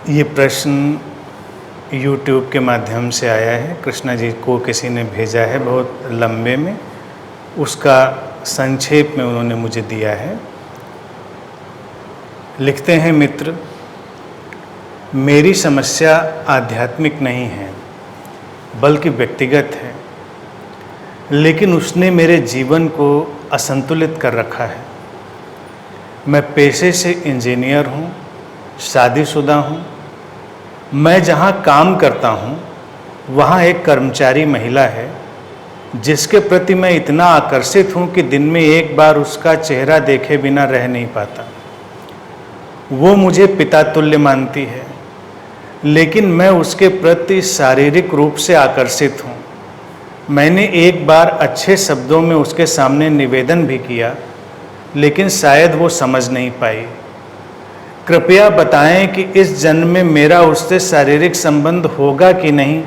ये प्रश्न YouTube के माध्यम से आया है। कृष्णा जी को किसी ने भेजा है बहुत लंबे में, उसका संक्षेप में उन्होंने मुझे दिया है। लिखते हैं, मित्र, मेरी समस्या आध्यात्मिक नहीं है बल्कि व्यक्तिगत है, लेकिन उसने मेरे जीवन को असंतुलित कर रखा है। मैं पेशे से इंजीनियर हूँ, शादीशुदा हूँ। मैं जहाँ काम करता हूँ वहाँ एक कर्मचारी महिला है जिसके प्रति मैं इतना आकर्षित हूँ कि दिन में एक बार उसका चेहरा देखे बिना रह नहीं पाता। वो मुझे पिता तुल्य मानती है, लेकिन मैं उसके प्रति शारीरिक रूप से आकर्षित हूँ। मैंने एक बार अच्छे शब्दों में उसके सामने निवेदन भी किया, लेकिन शायद वो समझ नहीं पाई। कृपया बताएं कि इस जन्म में मेरा उससे शारीरिक संबंध होगा कि नहीं।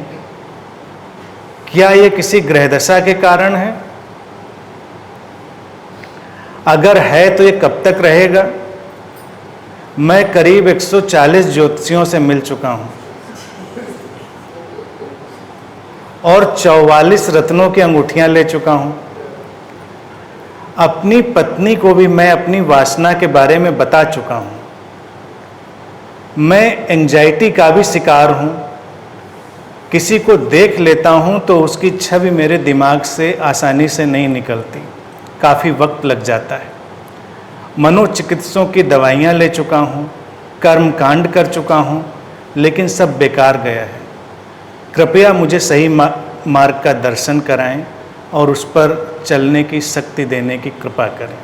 क्या ये किसी ग्रहदशा के कारण है? अगर है तो ये कब तक रहेगा? मैं करीब 140 ज्योतिषियों से मिल चुका हूं और 44 रत्नों की अंगूठियां ले चुका हूं। अपनी पत्नी को भी मैं अपनी वासना के बारे में बता चुका हूं। मैं एंजाइटी का भी शिकार हूं। किसी को देख लेता हूं तो उसकी छवि मेरे दिमाग से आसानी से नहीं निकलती, काफ़ी वक्त लग जाता है। मनोचिकित्सकों की दवाइयां ले चुका हूं, कर्मकांड कर चुका हूं, लेकिन सब बेकार गया है। कृपया मुझे सही मार्ग का दर्शन कराएं और उस पर चलने की शक्ति देने की कृपा करें।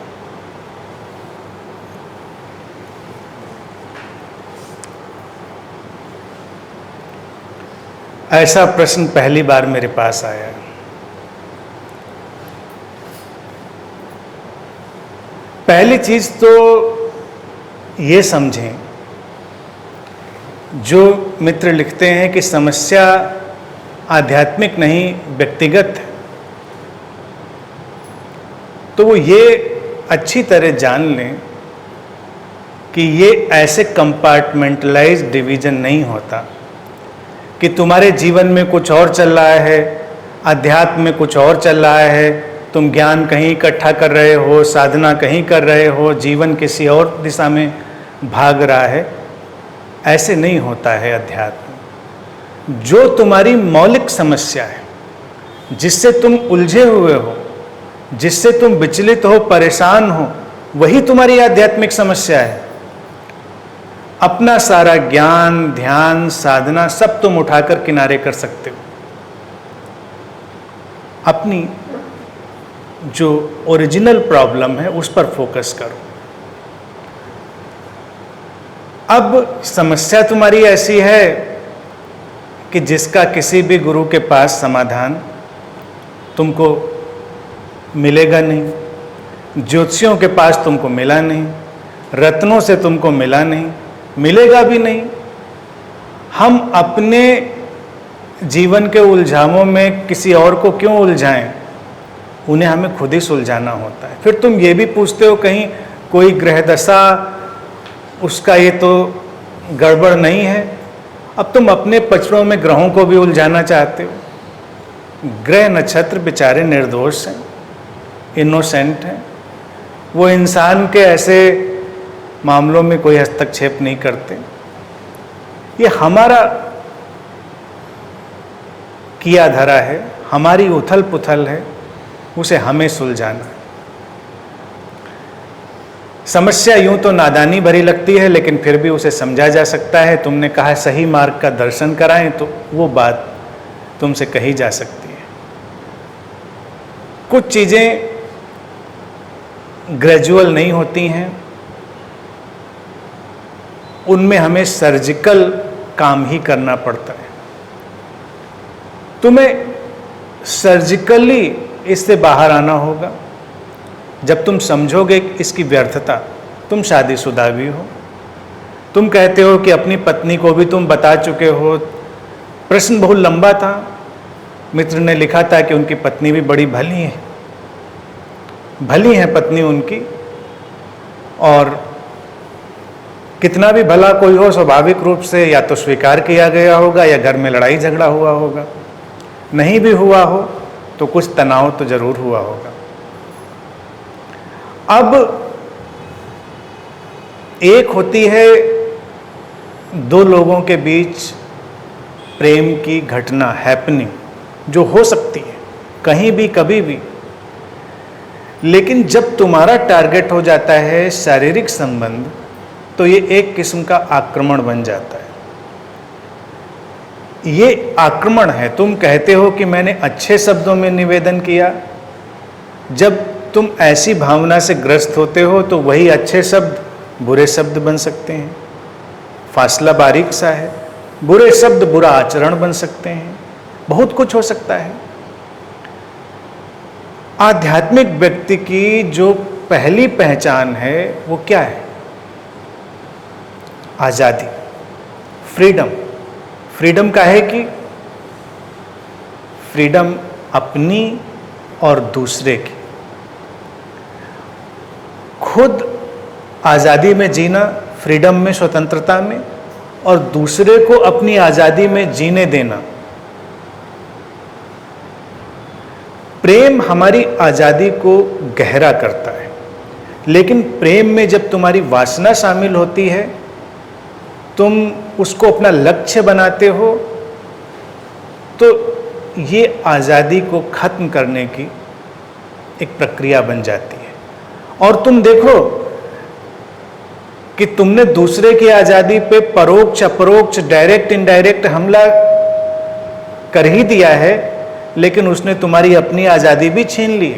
ऐसा प्रश्न पहली बार मेरे पास आया। पहली चीज तो ये समझें, जो मित्र लिखते हैं कि समस्या आध्यात्मिक नहीं व्यक्तिगत है, तो वो ये अच्छी तरह जान लें कि ये ऐसे कंपार्टमेंटलाइज डिवीजन नहीं होता कि तुम्हारे जीवन में कुछ और चल रहा है, अध्यात्म में कुछ और चल रहा है, तुम ज्ञान कहीं इकट्ठा कर रहे हो, साधना कहीं कर रहे हो, जीवन किसी और दिशा में भाग रहा है। ऐसे नहीं होता है अध्यात्म। जो तुम्हारी मौलिक समस्या है, जिससे तुम उलझे हुए हो, जिससे तुम विचलित हो, परेशान हो, वही तुम्हारी आध्यात्मिक समस्या है। अपना सारा ज्ञान, ध्यान, साधना सब तुम उठाकर किनारे कर सकते हो। अपनी जो ओरिजिनल प्रॉब्लम है उस पर फोकस करो। अब समस्या तुम्हारी ऐसी है कि जिसका किसी भी गुरु के पास समाधान तुमको मिलेगा नहीं, ज्योतिषियों के पास तुमको मिला नहीं, रत्नों से तुमको मिला नहीं, मिलेगा भी नहीं। हम अपने जीवन के उलझामों में किसी और को क्यों उलझाएं? उन्हें हमें खुद ही सुलझाना होता है। फिर तुम ये भी पूछते हो कहीं कोई ग्रह दशा उसका ये तो गड़बड़ नहीं है। अब तुम अपने पचड़ों में ग्रहों को भी उलझाना चाहते हो। ग्रह नक्षत्र बेचारे निर्दोष हैं, इनोसेंट हैं। वो इंसान के ऐसे मामलों में कोई हस्तक्षेप नहीं करते। ये हमारा किया धरा है, हमारी उथल पुथल है, उसे हमें सुलझाना है। समस्या यूं तो नादानी भरी लगती है, लेकिन फिर भी उसे समझा जा सकता है। तुमने कहा सही मार्ग का दर्शन कराएं, तो वो बात तुमसे कही जा सकती है। कुछ चीजें ग्रेजुअल नहीं होती हैं, उनमें हमें सर्जिकल काम ही करना पड़ता है। तुम्हें सर्जिकली इससे बाहर आना होगा। जब तुम समझोगे इसकी व्यर्थता, तुम शादीशुदा भी हो, तुम कहते हो कि अपनी पत्नी को भी तुम बता चुके हो। प्रश्न बहुत लंबा था। मित्र ने लिखा था कि उनकी पत्नी भी बड़ी भली है पत्नी उनकी, और कितना भी भला कोई हो, स्वाभाविक रूप से या तो स्वीकार किया गया होगा या घर में लड़ाई झगड़ा हुआ होगा। नहीं भी हुआ हो तो कुछ तनाव तो जरूर हुआ होगा। अब एक होती है दो लोगों के बीच प्रेम की घटना, हैपनिंग, जो हो सकती है कहीं भी कभी भी। लेकिन जब तुम्हारा टारगेट हो जाता है शारीरिक संबंध, तो ये एक किस्म का आक्रमण बन जाता है। ये आक्रमण है। तुम कहते हो कि मैंने अच्छे शब्दों में निवेदन किया, जब तुम ऐसी भावना से ग्रस्त होते हो तो वही अच्छे शब्द बुरे शब्द बन सकते हैं। फासला बारीक सा है। बुरे शब्द बुरा आचरण बन सकते हैं। बहुत कुछ हो सकता है। आध्यात्मिक व्यक्ति की जो पहली पहचान है वो क्या है? आजादी, फ्रीडम। फ्रीडम का है कि फ्रीडम अपनी और दूसरे की। खुद आजादी में जीना, फ्रीडम में, स्वतंत्रता में, और दूसरे को अपनी आजादी में जीने देना। प्रेम हमारी आजादी को गहरा करता है। लेकिन प्रेम में जब तुम्हारी वासना शामिल होती है, तुम उसको अपना लक्ष्य बनाते हो, तो ये आजादी को खत्म करने की एक प्रक्रिया बन जाती है। और तुम देखो कि तुमने दूसरे की आजादी पे परोक्ष अपरोक्ष, डायरेक्ट इनडायरेक्ट हमला कर ही दिया है, लेकिन उसने तुम्हारी अपनी आजादी भी छीन ली।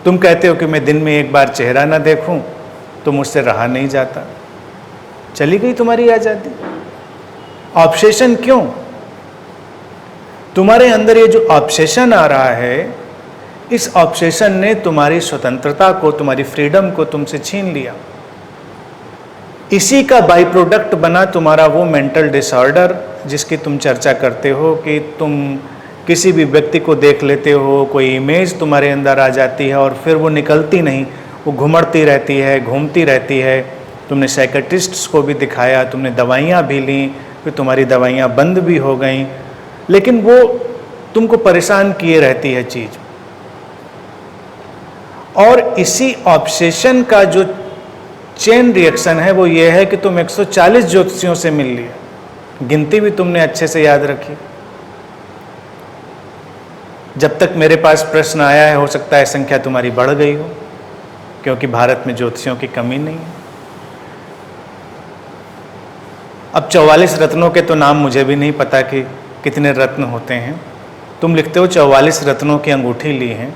तुम कहते हो कि मैं दिन में एक बार चेहरा ना देखूं तो मुझसे रहा नहीं जाता। चली गई तुम्हारी आजादी। ऑब्सेशन क्यों? तुम्हारे अंदर ये जो ऑब्सेशन आ रहा है, इस ऑब्सेशन ने तुम्हारी स्वतंत्रता को, तुम्हारी फ्रीडम को तुमसे छीन लिया। इसी का बाई प्रोडक्ट बना तुम्हारा वो मेंटल डिसऑर्डर जिसकी तुम चर्चा करते हो, कि तुम किसी भी व्यक्ति को देख लेते हो, कोई इमेज तुम्हारे अंदर आ जाती है और फिर वो निकलती नहीं, वो घुमड़ती रहती है, घूमती रहती है। तुमने साइकेट्रिस्ट्स को भी दिखाया, तुमने दवाइयाँ भी ली, फिर तुम्हारी दवाइयाँ बंद भी हो गईं, लेकिन वो तुमको परेशान किए रहती है चीज़। और इसी ऑब्सेशन का जो चेन रिएक्शन है वो ये है कि तुम 140 ज्योतिषियों से मिल लिए। गिनती भी तुमने अच्छे से याद रखी। जब तक मेरे पास प्रश्न आया है, हो सकता है संख्या तुम्हारी बढ़ गई हो, क्योंकि भारत में ज्योतिषियों की कमी नहीं है। अब 44 रत्नों के तो नाम मुझे भी नहीं पता कि कितने रत्न होते हैं। तुम लिखते हो 44 रत्नों की अंगूठी ली हैं,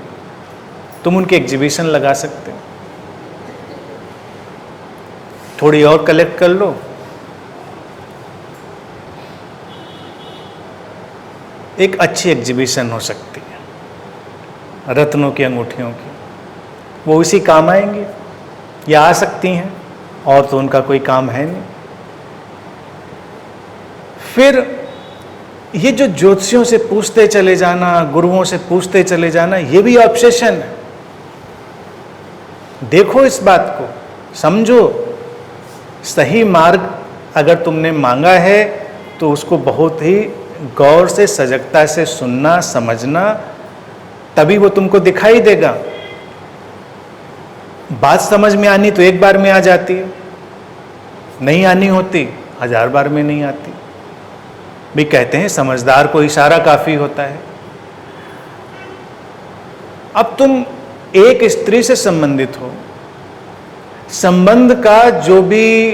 तुम उनकी एग्जीबिशन लगा सकते हो। थोड़ी और कलेक्ट कर लो, एक अच्छी एग्जीबिशन हो सकती है रत्नों की अंगूठियों की। वो इसी काम आएंगी या आ सकती हैं, और तो उनका कोई काम है नहीं। फिर ये जो ज्योतिषियों से पूछते चले जाना, गुरुओं से पूछते चले जाना, ये भी ऑब्सेशन है। देखो इस बात को, समझो। सही मार्ग अगर तुमने मांगा है तो उसको बहुत ही गौर से, सजगता से सुनना, समझना, तभी वो तुमको दिखाई देगा। बात समझ में आनी तो एक बार में आ जाती है, नहीं आनी होती 1000 बार में नहीं आती। भी कहते हैं समझदार को इशारा काफी होता है। अब तुम एक स्त्री से संबंधित हो, संबंध का जो भी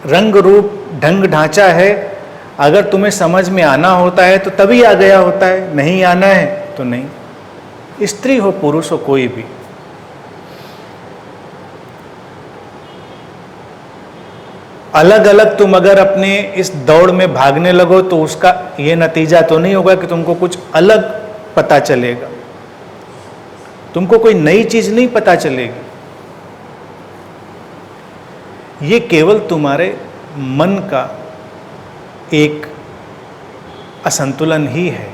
रंग रूप ढंग ढांचा है, अगर तुम्हें समझ में आना होता है तो तभी आ गया होता है, नहीं आना है तो नहीं। स्त्री हो पुरुष हो कोई भी, अलग अलग तुम अगर अपने इस दौड़ में भागने लगो तो उसका ये नतीजा तो नहीं होगा कि तुमको कुछ अलग पता चलेगा, तुमको कोई नई चीज नहीं पता चलेगी। ये केवल तुम्हारे मन का एक असंतुलन ही है,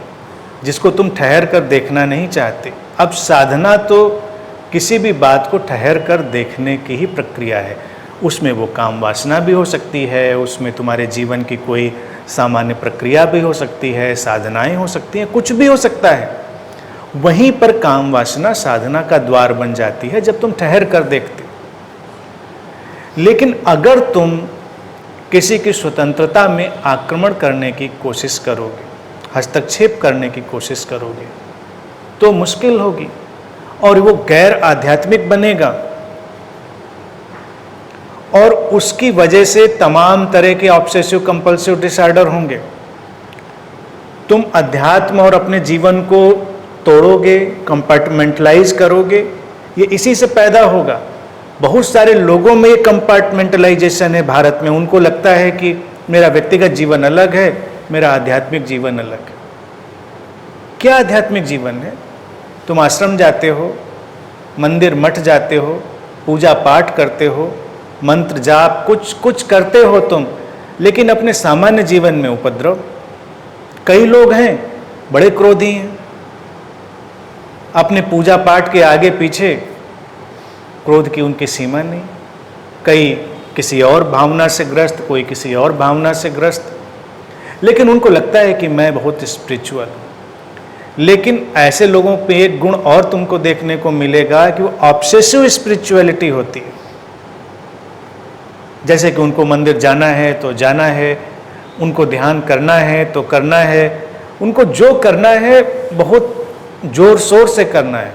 जिसको तुम ठहर कर देखना नहीं चाहते। अब साधना तो किसी भी बात को ठहर कर देखने की ही प्रक्रिया है। उसमें वो काम वासना भी हो सकती है, उसमें तुम्हारे जीवन की कोई सामान्य प्रक्रिया भी हो सकती है, साधनाएं हो सकती हैं, कुछ भी हो सकता है। वहीं पर काम वासना साधना का द्वार बन जाती है जब तुम ठहर कर देखते हो। लेकिन अगर तुम किसी की स्वतंत्रता में आक्रमण करने की कोशिश करोगे, हस्तक्षेप करने की कोशिश करोगे, तो मुश्किल होगी और वो गैर आध्यात्मिक बनेगा और उसकी वजह से तमाम तरह के ऑब्सेसिव कंपल्सिव डिसऑर्डर होंगे। तुम अध्यात्म और अपने जीवन को तोड़ोगे, कंपार्टमेंटलाइज करोगे, ये इसी से पैदा होगा। बहुत सारे लोगों में ये कंपार्टमेंटलाइजेशन है भारत में। उनको लगता है कि मेरा व्यक्तिगत जीवन अलग है, मेरा आध्यात्मिक जीवन अलग है। क्या आध्यात्मिक जीवन है? तुम आश्रम जाते हो, मंदिर मठ जाते हो, पूजा पाठ करते हो, मंत्र जाप कुछ करते हो तुम, लेकिन अपने सामान्य जीवन में उपद्रव। कई लोग हैं बड़े क्रोधी हैं, अपने पूजा पाठ के आगे पीछे क्रोध की उनकी सीमा नहीं। कई किसी और भावना से ग्रस्त, कोई किसी और भावना से ग्रस्त, लेकिन उनको लगता है कि मैं बहुत स्पिरिचुअल हूँ। लेकिन ऐसे लोगों पे एक गुण और तुमको देखने को मिलेगा कि वो ऑब्सेसिव स्पिरिचुअलिटी होती है। जैसे कि उनको मंदिर जाना है तो जाना है, उनको ध्यान करना है तो करना है, उनको जो करना है बहुत जोर शोर से करना है।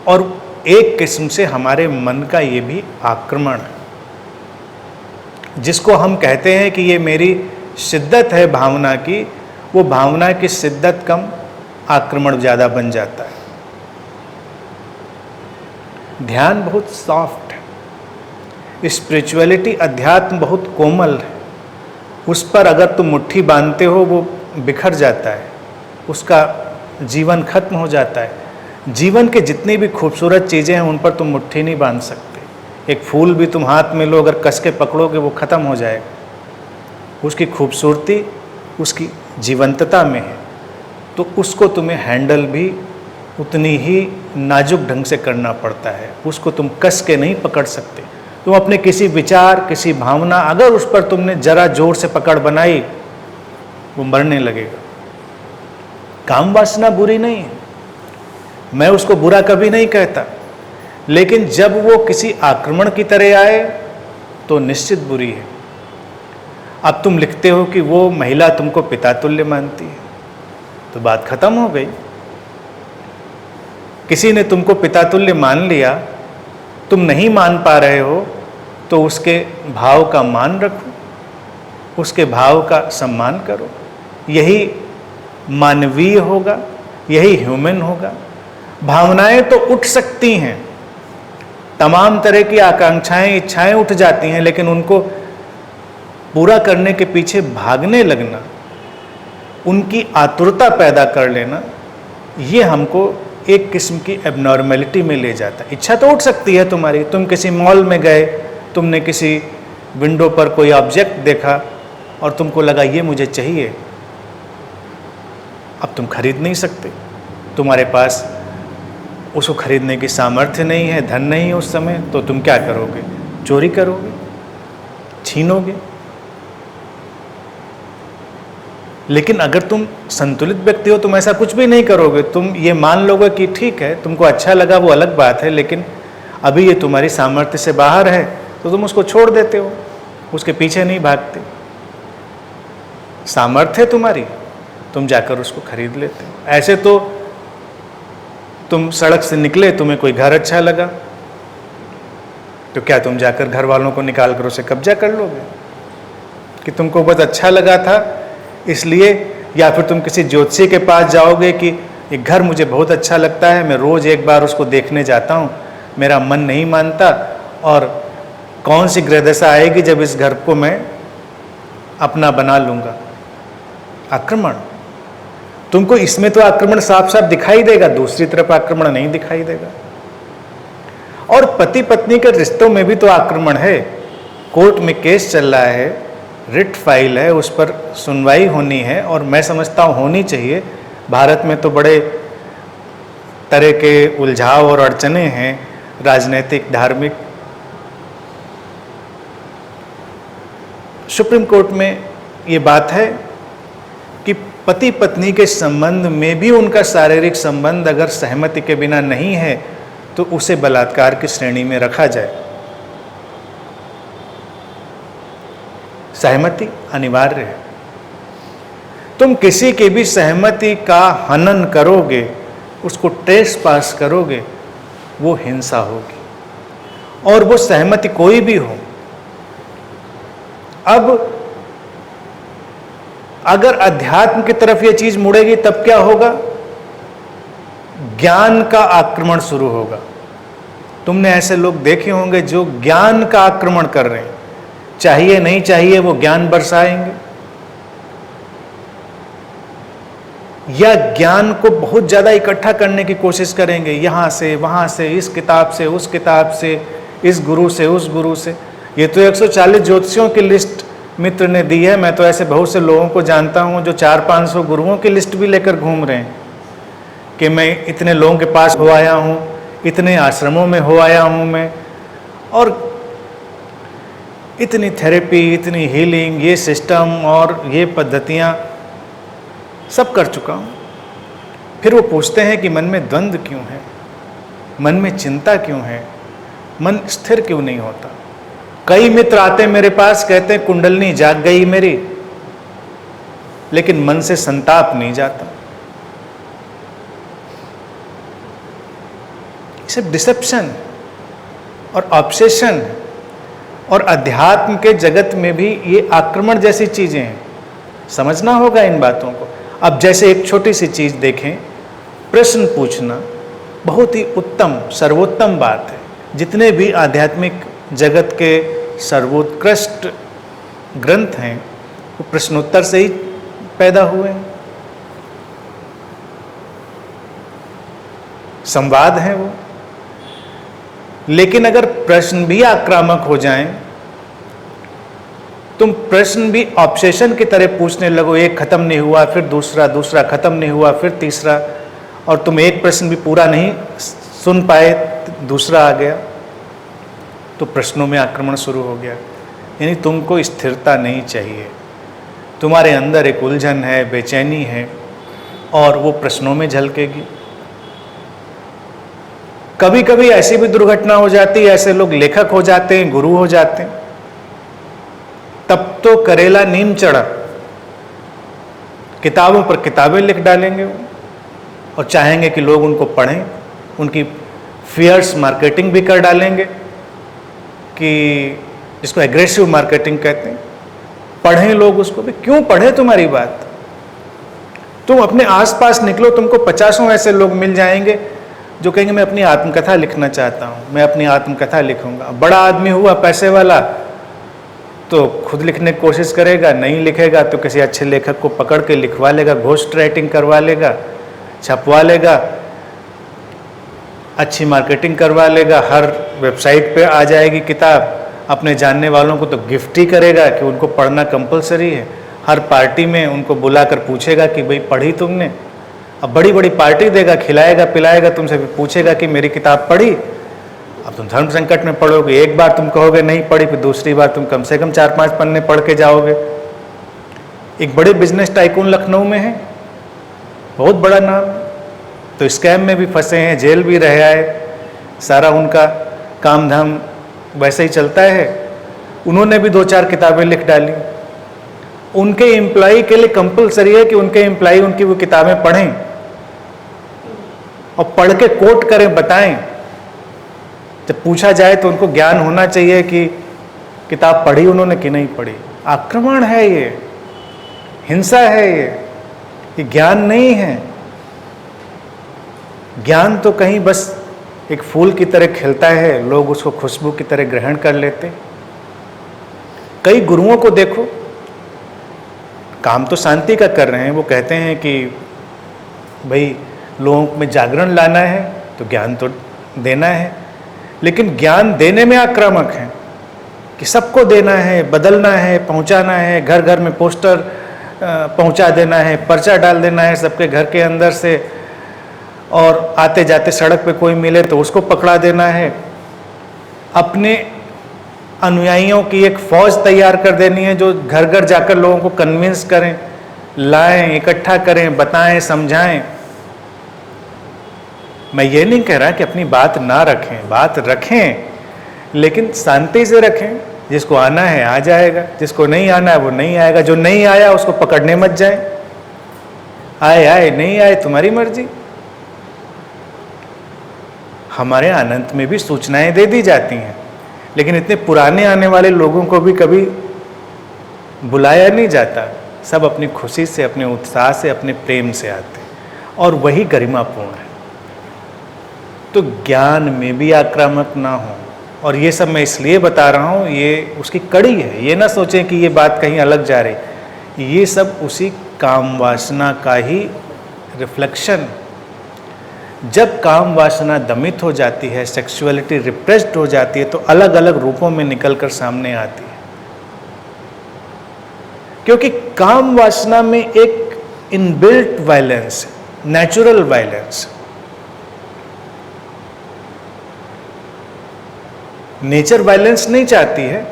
और एक किस्म से हमारे मन का ये भी आक्रमण है, जिसको हम कहते हैं कि ये मेरी शिद्दत है भावना की, वो भावना की शिद्दत कम, आक्रमण ज़्यादा बन जाता है। ध्यान बहुत सॉफ्ट है, स्पिरिचुअलिटी अध्यात्म बहुत कोमल है। उस पर अगर तुम मुट्ठी बांधते हो वो बिखर जाता है, उसका जीवन खत्म हो जाता है। जीवन के जितनी भी खूबसूरत चीज़ें हैं उन पर तुम मुट्ठी नहीं बांध सकते। एक फूल भी तुम हाथ में लो, अगर कस के पकड़ोगे वो ख़त्म हो जाएगा। उसकी खूबसूरती उसकी जीवंतता में है, तो उसको तुम्हें हैंडल भी उतनी ही नाजुक ढंग से करना पड़ता है। उसको तुम कस के नहीं पकड़ सकते। तुम अपने किसी विचार, किसी भावना, अगर उस पर तुमने जरा जोर से पकड़ बनाई, वो मरने लगेगा। काम वासना बुरी नहीं है, मैं उसको बुरा कभी नहीं कहता, लेकिन जब वो किसी आक्रमण की तरह आए तो निश्चित बुरी है। अब तुम लिखते हो कि वो महिला तुमको पिता तुल्य मानती है, तो बात खत्म हो गई। किसी ने तुमको पिता तुल्य मान लिया, तुम नहीं मान पा रहे हो, तो उसके भाव का मान रखो, उसके भाव का सम्मान करो। यही मानवीय होगा, यही ह्यूमन होगा। भावनाएं तो उठ सकती हैं, तमाम तरह की आकांक्षाएं, इच्छाएं उठ जाती हैं, लेकिन उनको पूरा करने के पीछे भागने लगना, उनकी आतुरता पैदा कर लेना, ये हमको एक किस्म की एबनॉर्मेलिटी में ले जाता है। इच्छा तो उठ सकती है तुम्हारी, तुम किसी मॉल में गए, तुमने किसी विंडो पर कोई ऑब्जेक्ट देखा और तुमको लगा ये मुझे चाहिए। अब तुम खरीद नहीं सकते, तुम्हारे पास उसको खरीदने की सामर्थ्य नहीं है, धन नहीं है उस समय, तो तुम क्या करोगे? चोरी करोगे, छीनोगे। लेकिन अगर तुम संतुलित व्यक्ति हो, तुम ऐसा कुछ भी नहीं करोगे। तुम ये मान लोगे कि ठीक है, तुमको अच्छा लगा वो अलग बात है, लेकिन अभी ये तुम्हारी सामर्थ्य से बाहर है, तो तुम उसको छोड़ देते हो, उसके पीछे नहीं भागते। सामर्थ्य है तुम्हारी, तुम जाकर उसको खरीद लेते हो। ऐसे तो तुम सड़क से निकले, तुम्हें कोई घर अच्छा लगा, तो क्या तुम जाकर घर वालों को निकाल कर उसे कब्जा कर लोगे? कि तुमको बहुत अच्छा लगा था इसलिए, या फिर तुम किसी ज्योतिषी के पास जाओगे कि एक घर मुझे बहुत अच्छा लगता है, मैं रोज़ एक बार उसको देखने जाता हूँ, मेरा मन नहीं मानता, और कौन सी ग्रहदशा आएगी जब इस घर को मैं अपना बना लूँगा। आक्रमण, तुमको इसमें तो आक्रमण साफ साफ दिखाई देगा, दूसरी तरफ आक्रमण नहीं दिखाई देगा। और पति पत्नी के रिश्तों में भी तो आक्रमण है। कोर्ट में केस चल रहा है, रिट फाइल है, उस पर सुनवाई होनी है, और मैं समझता हूँ होनी चाहिए। भारत में तो बड़े तरह के उलझाव और अड़चने हैं, राजनीतिक, धार्मिक, सुप्रीम कोर्ट में ये बात है कि पति पत्नी के संबंध में भी उनका शारीरिक संबंध अगर सहमति के बिना नहीं है तो उसे बलात्कार की श्रेणी में रखा जाए। सहमति अनिवार्य है। तुम किसी की भी सहमति का हनन करोगे, उसको ट्रेस पास करोगे, वो हिंसा होगी, और वो सहमति कोई भी हो। अब अगर अध्यात्म की तरफ ये चीज मुड़ेगी तब क्या होगा? ज्ञान का आक्रमण शुरू होगा। तुमने ऐसे लोग देखे होंगे जो ज्ञान का आक्रमण कर रहे हैं, चाहिए नहीं चाहिए वो ज्ञान बरसाएंगे, या ज्ञान को बहुत ज्यादा इकट्ठा करने की कोशिश करेंगे, यहां से वहां से, इस किताब से उस किताब से, इस गुरु से उस गुरु से। ये तो 140 ज्योतिषियों की लिस्ट मित्र ने दी है। मैं तो ऐसे बहुत से लोगों को जानता हूं जो 400-500 गुरुओं की लिस्ट भी लेकर घूम रहे हैं कि मैं इतने लोगों के पास हो आया हूं, इतने आश्रमों में हो आया हूं मैं, और इतनी थेरेपी, इतनी हीलिंग, ये सिस्टम और ये पद्धतियां सब कर चुका हूं। फिर वो पूछते हैं कि मन में द्वंद्व क्यों है, मन में चिंता क्यों है, मन स्थिर क्यों नहीं होता। कई मित्र आते मेरे पास, कहते हैं कुंडलनी जाग गई मेरी, लेकिन मन से संताप नहीं जाता। सिर्फ डिसेप्शन और ऑब्सेशन, और अध्यात्म के जगत में भी ये आक्रमण जैसी चीजें हैं। समझना होगा इन बातों को। अब जैसे एक छोटी सी चीज देखें, प्रश्न पूछना बहुत ही उत्तम सर्वोत्तम बात है। जितने भी आध्यात्मिक जगत के सर्वोत्कृष्ट ग्रंथ हैं वो प्रश्नोत्तर से ही पैदा हुए हैं, संवाद है वो। लेकिन अगर प्रश्न भी आक्रामक हो जाएं, तुम प्रश्न भी ऑब्सेशन की तरह पूछने लगो, एक खत्म नहीं हुआ फिर दूसरा, दूसरा खत्म नहीं हुआ फिर तीसरा, और तुम एक प्रश्न भी पूरा नहीं सुन पाए दूसरा आ गया, तो प्रश्नों में आक्रमण शुरू हो गया। यानी तुमको स्थिरता नहीं चाहिए, तुम्हारे अंदर एक उलझन है, बेचैनी है, और वो प्रश्नों में झलकेगी। कभी कभी ऐसी भी दुर्घटना हो जाती है, ऐसे लोग लेखक हो जाते हैं, गुरु हो जाते हैं, तब तो करेला नीम चढ़ा, किताबों पर किताबें लिख डालेंगे वो, और चाहेंगे कि लोग उनको पढ़ें, उनकी फियर्स मार्केटिंग भी कर डालेंगे, कि जिसको एग्रेसिव मार्केटिंग कहते हैं। पढ़ें लोग उसको भी। क्यों पढ़े तुम्हारी बात? तुम अपने आसपास निकलो, तुमको 50 ऐसे लोग मिल जाएंगे जो कहेंगे मैं अपनी आत्मकथा लिखना चाहता हूँ, मैं अपनी आत्मकथा लिखूंगा। बड़ा आदमी हुआ, पैसे वाला, तो खुद लिखने की कोशिश करेगा, नहीं लिखेगा तो किसी अच्छे लेखक को पकड़ के लिखवा लेगा, घोस्ट राइटिंग करवा लेगा, छपवा लेगा, अच्छी मार्केटिंग करवा लेगा, हर वेबसाइट पे आ जाएगी किताब। अपने जानने वालों को तो गिफ्ट ही करेगा कि उनको पढ़ना कंपलसरी है। हर पार्टी में उनको बुलाकर पूछेगा कि भाई पढ़ी तुमने? अब बड़ी बड़ी पार्टी देगा, खिलाएगा पिलाएगा, तुमसे पूछेगा कि मेरी किताब पढ़ी? अब तुम धर्म संकट में पढ़ोगे, एक बार तुम कहोगे नहीं पढ़ी, फिर दूसरी बार तुम कम से कम 4-5 पन्ने पढ़ के जाओगे। एक बड़े बिजनेस टाइकून लखनऊ में है, बहुत बड़ा नाम, तो स्कैम में भी फंसे हैं, जेल भी रहे आए, सारा उनका काम धाम वैसे ही चलता है। उन्होंने भी 2-4 किताबें लिख डाली। उनके एम्प्लॉय के लिए कंपलसरी है कि उनके एम्प्लॉय उनकी वो किताबें पढ़ें और पढ़ के कोट करें, बताएं। जब पूछा जाए तो उनको ज्ञान होना चाहिए कि किताब पढ़ी उन्होंने कि नहीं पढ़ी। आक्रमण है ये, हिंसा है ये ज्ञान नहीं है। ज्ञान तो कहीं बस एक फूल की तरह खिलता है, लोग उसको खुशबू की तरह ग्रहण कर लेते। कई गुरुओं को देखो, काम तो शांति का कर रहे हैं, वो कहते हैं कि भाई लोगों में जागरण लाना है तो ज्ञान तो देना है, लेकिन ज्ञान देने में आक्रामक है कि सबको देना है, बदलना है, पहुंचाना है, घर घर में पोस्टर पहुंचा देना है, पर्चा डाल देना है सबके घर के अंदर से, और आते जाते सड़क पे कोई मिले तो उसको पकड़ा देना है। अपने अनुयायियों की एक फौज तैयार कर देनी है जो घर घर जाकर लोगों को कन्विंस करें, लाएं, इकट्ठा करें, बताएं, समझाएं। मैं ये नहीं कह रहा कि अपनी बात ना रखें, बात रखें, लेकिन शांति से रखें। जिसको आना है आ जाएगा, जिसको नहीं आना है वो नहीं आएगा। जो नहीं आया उसको पकड़ने मत जाए, आए आए, नहीं आए तुम्हारी मर्जी। हमारे अनंत में भी सूचनाएं दे दी जाती हैं, लेकिन इतने पुराने आने वाले लोगों को भी कभी बुलाया नहीं जाता। सब अपनी खुशी से, अपने उत्साह से, अपने प्रेम से आते हैं, और वही गरिमापूर्ण है। तो ज्ञान में भी आक्रामक ना हो। और ये सब मैं इसलिए बता रहा हूँ, ये उसकी कड़ी है। ये ना सोचें कि ये बात कहीं अलग जा रही, ये सब उसी काम वासना का ही रिफ्लेक्शन। जब काम वासना दमित हो जाती है, सेक्सुअलिटी रिप्रेस्ड हो जाती है, तो अलग अलग रूपों में निकलकर सामने आती है। क्योंकि काम वासना में एक inbuilt violence, natural violence. Nature violence नहीं चाहती है,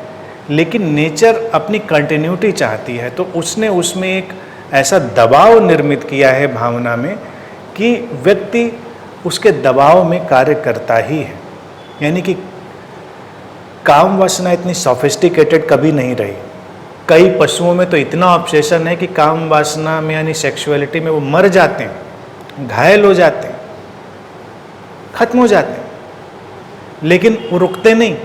लेकिन नेचर अपनी कंटिन्यूटी चाहती है। तो उसने उसमें एक ऐसा दबाव निर्मित किया है भावना में कि व्यक्ति उसके दबाव में कार्य करता ही है। यानी कि काम वासना इतनी सोफिस्टिकेटेड कभी नहीं रही। कई पशुओं में तो इतना ऑब्सेशन है कि काम वासना में यानी सेक्सुअलिटी में वो मर जाते हैं, घायल हो जाते हैं, खत्म हो जाते हैं, लेकिन वो रुकते नहीं।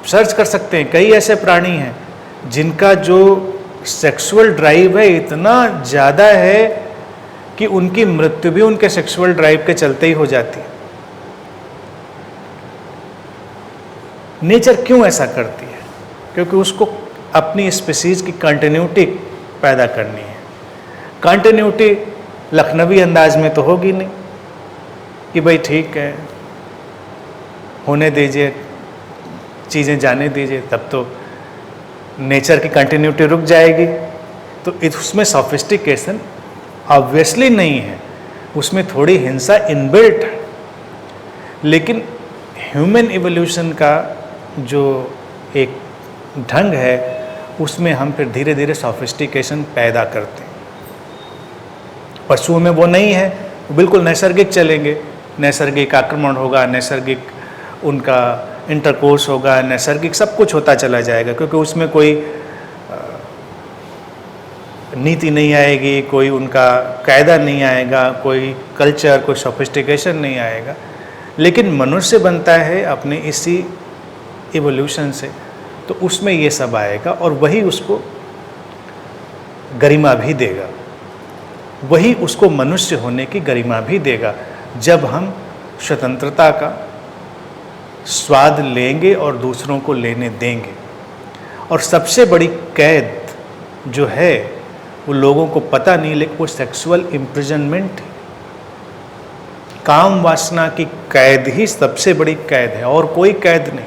सर्च कर सकते हैं, कई ऐसे प्राणी हैं जिनका जो सेक्सुअल ड्राइव है इतना ज़्यादा है कि उनकी मृत्यु भी उनके सेक्सुअल ड्राइव के चलते ही हो जाती है। नेचर क्यों ऐसा करती है? क्योंकि उसको अपनी स्पीसीज की कंटिन्यूटी पैदा करनी है। कंटिन्यूटी लखनवी अंदाज में तो होगी नहीं कि भाई ठीक है, होने दीजिए, चीज़ें जाने दीजिए, तब तो नेचर की कंटिन्यूटी रुक जाएगी। तो उसमें सोफिस्टिकेशन ऑब्वियसली नहीं है, उसमें थोड़ी हिंसा इनबिल्ट है। लेकिन ह्यूमन इवोल्यूशन का जो एक ढंग है, उसमें हम फिर धीरे धीरे सोफिस्टिकेशन पैदा करते हैं। पशुओं में वो नहीं है, वो बिल्कुल नैसर्गिक चलेंगे, नैसर्गिक आक्रमण होगा, नैसर्गिक उनका इंटरकोर्स होगा, नैसर्गिक सब कुछ होता चला जाएगा, क्योंकि उसमें कोई नीति नहीं आएगी, कोई उनका कायदा नहीं आएगा, कोई कल्चर, कोई सोफिस्टिकेशन नहीं आएगा। लेकिन मनुष्य बनता है अपने इसी इवोल्यूशन से, तो उसमें ये सब आएगा, और वही उसको गरिमा भी देगा, वही उसको मनुष्य होने की गरिमा भी देगा, जब हम स्वतंत्रता का स्वाद लेंगे और दूसरों को लेने देंगे। और सबसे बड़ी कैद जो है वो लोगों को पता नहीं, लेकिन वो सेक्सुअल इम्प्रिजनमेंट है। काम वासना की कैद ही सबसे बड़ी कैद है, और कोई कैद नहीं।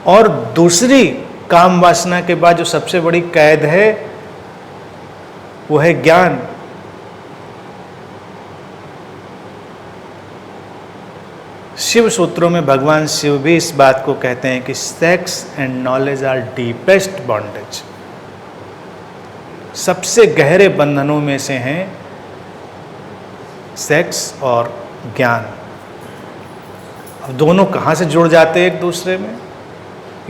और दूसरी काम वासना के बाद जो सबसे बड़ी कैद है वो है ज्ञान। शिव सूत्रों में भगवान शिव भी इस बात को कहते हैं कि sex and knowledge are deepest bondage. सबसे गहरे बंधनों में से हैं सेक्स और ज्ञान। अब दोनों कहाँ से जुड़ जाते हैं एक दूसरे में,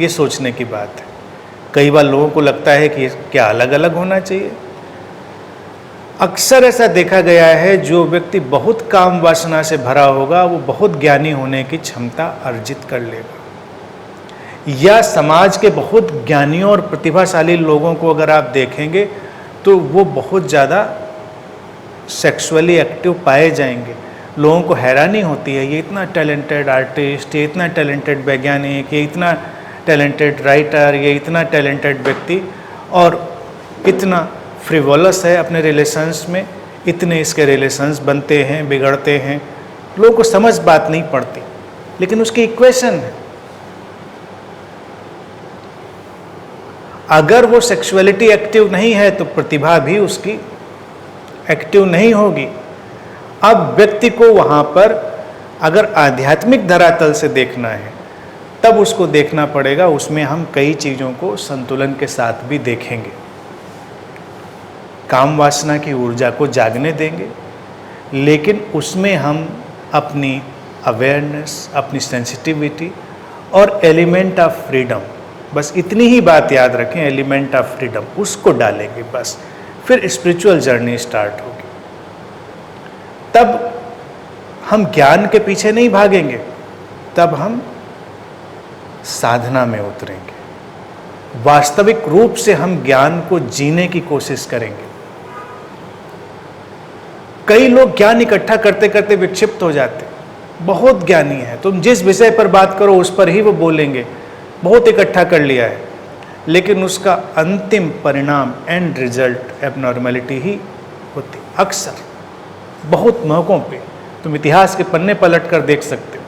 ये सोचने की बात है। कई बार लोगों को लगता है कि क्या अलग अलग होना चाहिए। अक्सर ऐसा देखा गया है, जो व्यक्ति बहुत काम वासना से भरा होगा वो बहुत ज्ञानी होने की क्षमता अर्जित कर लेगा। या समाज के बहुत ज्ञानियों और प्रतिभाशाली लोगों को अगर आप देखेंगे तो वो बहुत ज़्यादा सेक्सुअली एक्टिव पाए जाएंगे। लोगों को हैरानी होती है, ये इतना टैलेंटेड आर्टिस्ट, ये इतना टैलेंटेड वैज्ञानिक, ये इतना टैलेंटेड राइटर, ये इतना टैलेंटेड व्यक्ति, और इतना फ्रिवोलस है अपने रिलेशंस में, इतने इसके रिलेशंस बनते हैं, बिगड़ते हैं। लोगों को समझ बात नहीं पड़ती, लेकिन उसकी इक्वेशन है। अगर वो सेक्सुअलिटी एक्टिव नहीं है तो प्रतिभा भी उसकी एक्टिव नहीं होगी। अब व्यक्ति को वहाँ पर अगर आध्यात्मिक धरातल से देखना है तब उसको देखना पड़ेगा, उसमें हम कई चीज़ों को संतुलन के साथ भी देखेंगे। काम वासना की ऊर्जा को जागने देंगे, लेकिन उसमें हम अपनी अवेयरनेस, अपनी सेंसिटिविटी और एलिमेंट ऑफ फ्रीडम, बस इतनी ही बात याद रखें, एलिमेंट ऑफ फ्रीडम, उसको डालेंगे बस। फिर स्पिरिचुअल जर्नी स्टार्ट होगी। तब हम ज्ञान के पीछे नहीं भागेंगे, तब हम साधना में उतरेंगे। वास्तविक रूप से हम ज्ञान को जीने की कोशिश करेंगे। कई लोग ज्ञान इकट्ठा करते करते विक्षिप्त हो जाते, बहुत ज्ञानी है, तुम जिस विषय पर बात करो उस पर ही वो बोलेंगे, बहुत इकट्ठा कर लिया है, लेकिन उसका अंतिम परिणाम, एंड रिजल्ट, एबनॉर्मलिटी ही होती। अक्सर बहुत मौकों पे तुम इतिहास के पन्ने पलट कर देख सकते हो।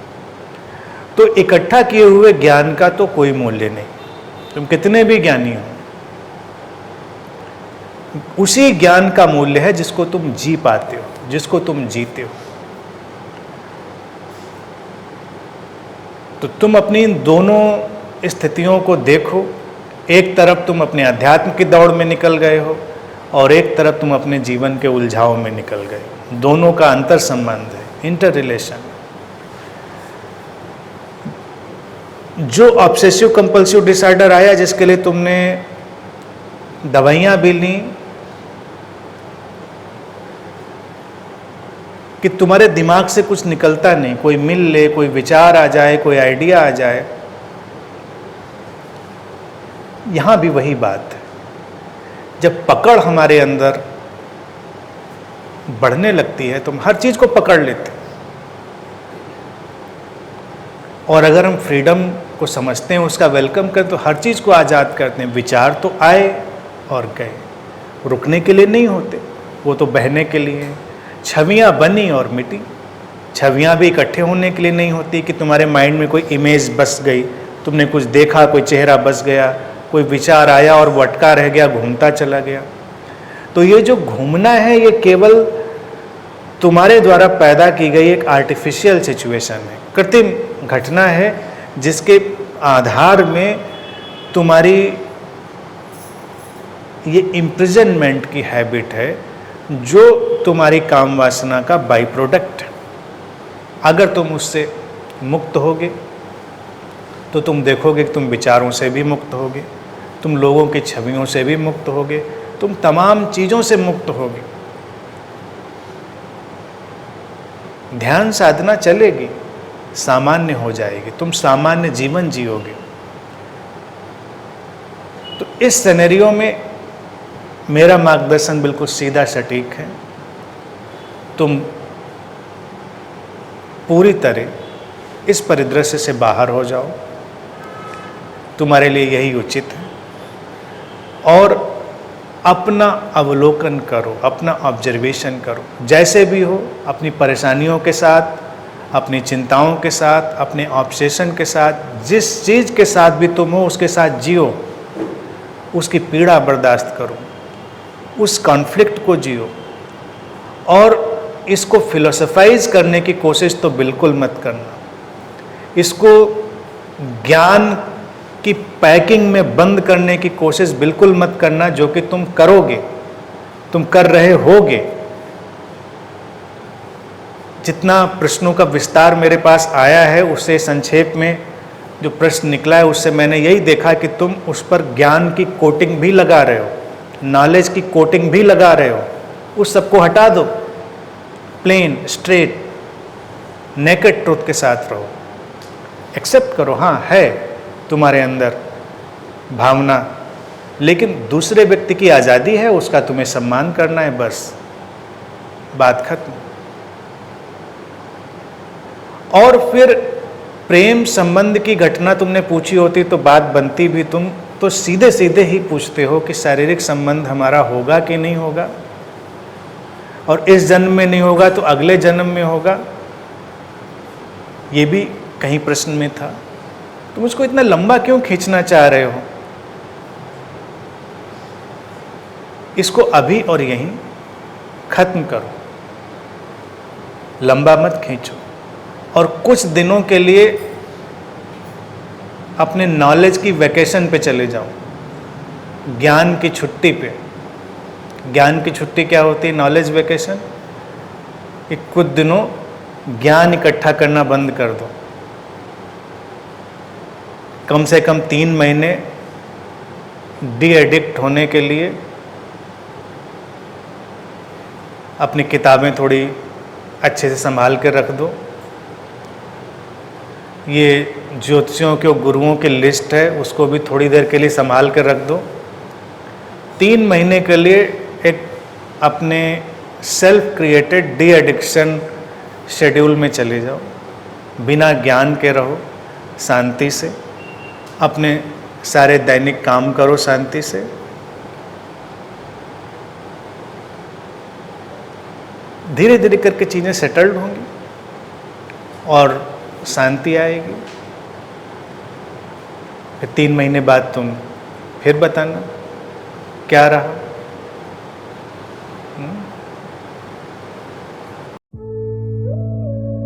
तो इकट्ठा किए हुए ज्ञान का तो कोई मूल्य नहीं, तुम कितने भी ज्ञानी हो। उसी ज्ञान का मूल्य है जिसको तुम जी पाते हो, जिसको तुम जीते हो। तो तुम अपनी इन दोनों स्थितियों को देखो। एक तरफ तुम अपने अध्यात्म की दौड़ में निकल गए हो और एक तरफ तुम अपने जीवन के उलझाव में निकल गए। दोनों का अंतर संबंध है, इंटर रिलेशन। जो ऑब्सेसिव कंपल्सिव डिसऑर्डर आया, जिसके लिए तुमने दवाइयां भी ली कि तुम्हारे दिमाग से कुछ निकलता नहीं, कोई मिल ले, कोई विचार आ जाए, कोई आइडिया आ जाए, यहां भी वही बात है। जब पकड़ हमारे अंदर बढ़ने लगती है तो हम हर चीज को पकड़ लेते हैं। और अगर हम फ्रीडम को समझते हैं, उसका वेलकम करें, तो हर चीज को आजाद करते हैं। विचार तो आए और गए, रुकने के लिए नहीं होते, वो तो बहने के लिए है। छवियां बनी और मिटी। छवियां भी इकट्ठे होने के लिए नहीं होती कि तुम्हारे माइंड में कोई इमेज बस गई, तुमने कुछ देखा, कोई चेहरा बस गया, कोई विचार आया और वो अटका रह गया, घूमता चला गया। तो ये जो घूमना है, ये केवल तुम्हारे द्वारा पैदा की गई एक आर्टिफिशियल सिचुएशन है, कृत्रिम घटना है, जिसके आधार में तुम्हारी ये इम्प्रिजनमेंट की हैबिट है, जो तुम्हारी काम वासना का बाई प्रोडक्ट है। अगर तुम उससे मुक्त होगे तो तुम देखोगे कि तुम विचारों से भी मुक्त होगे, तुम लोगों की छवियों से भी मुक्त होगे, तुम तमाम चीज़ों से मुक्त होगे। ध्यान साधना चलेगी, सामान्य हो जाएगी, तुम सामान्य जीवन जियोगे। तो इस सिनेरियो में मेरा मार्गदर्शन बिल्कुल सीधा सटीक है। तुम पूरी तरह इस परिदृश्य से बाहर हो जाओ, तुम्हारे लिए यही उचित है। और अपना अवलोकन करो, अपना ऑब्जर्वेशन करो, जैसे भी हो, अपनी परेशानियों के साथ, अपनी चिंताओं के साथ, अपने ऑब्सेशन के साथ, जिस चीज़ के साथ भी तुम हो उसके साथ जियो, उसकी पीड़ा बर्दाश्त करो, उस कॉन्फ्लिक्ट को जियो। और इसको फिलोसोफाइज करने की कोशिश तो बिल्कुल मत करना। इसको ज्ञान की पैकिंग में बंद करने की कोशिश बिल्कुल मत करना, जो कि तुम करोगे, तुम कर रहे होगे। जितना प्रश्नों का विस्तार मेरे पास आया है, उससे संक्षेप में जो प्रश्न निकला है, उससे मैंने यही देखा कि तुम उस पर ज्ञान की कोटिंग भी लगा रहे हो, नॉलेज की कोटिंग भी लगा रहे हो। उस सबको हटा दो, प्लेन स्ट्रेट नेकेड ट्रुथ के साथ रहो। एक्सेप्ट करो, हाँ है तुम्हारे अंदर भावना, लेकिन दूसरे व्यक्ति की आज़ादी है, उसका तुम्हें सम्मान करना है, बस बात खत्म। और फिर प्रेम संबंध की घटना तुमने पूछी होती तो बात बनती भी, तुम तो सीधे सीधे ही पूछते हो कि शारीरिक संबंध हमारा होगा कि नहीं होगा, और इस जन्म में नहीं होगा तो अगले जन्म में होगा। ये भी कहीं प्रश्न में था। तुम उसको इतना लंबा क्यों खींचना चाह रहे हो? इसको अभी और यहीं खत्म करो, लंबा मत खींचो। और कुछ दिनों के लिए अपने नॉलेज की वैकेशन पे चले जाओ, ज्ञान की छुट्टी पे। ज्ञान की छुट्टी क्या होती है? Knowledge vacation. कि कुछ दिनों ज्ञान इकट्ठा करना बंद कर दो, कम से कम 3 महीने डी एडिक्ट होने के लिए अपनी किताबें थोड़ी अच्छे से संभाल कर रख दो। ये ज्योतिषियों के गुरुओं की लिस्ट है, उसको भी थोड़ी देर के लिए संभाल कर रख दो। 3 महीने के लिए एक अपने self created de addiction schedule में चले जाओ। बिना ज्ञान के रहो, शांति से अपने सारे दैनिक काम करो, शांति से। धीरे धीरे करके चीज़ें सेटल्ड होंगी और शांति आएगी। फिर 3 महीने बाद तुम फिर बताना क्या रहा।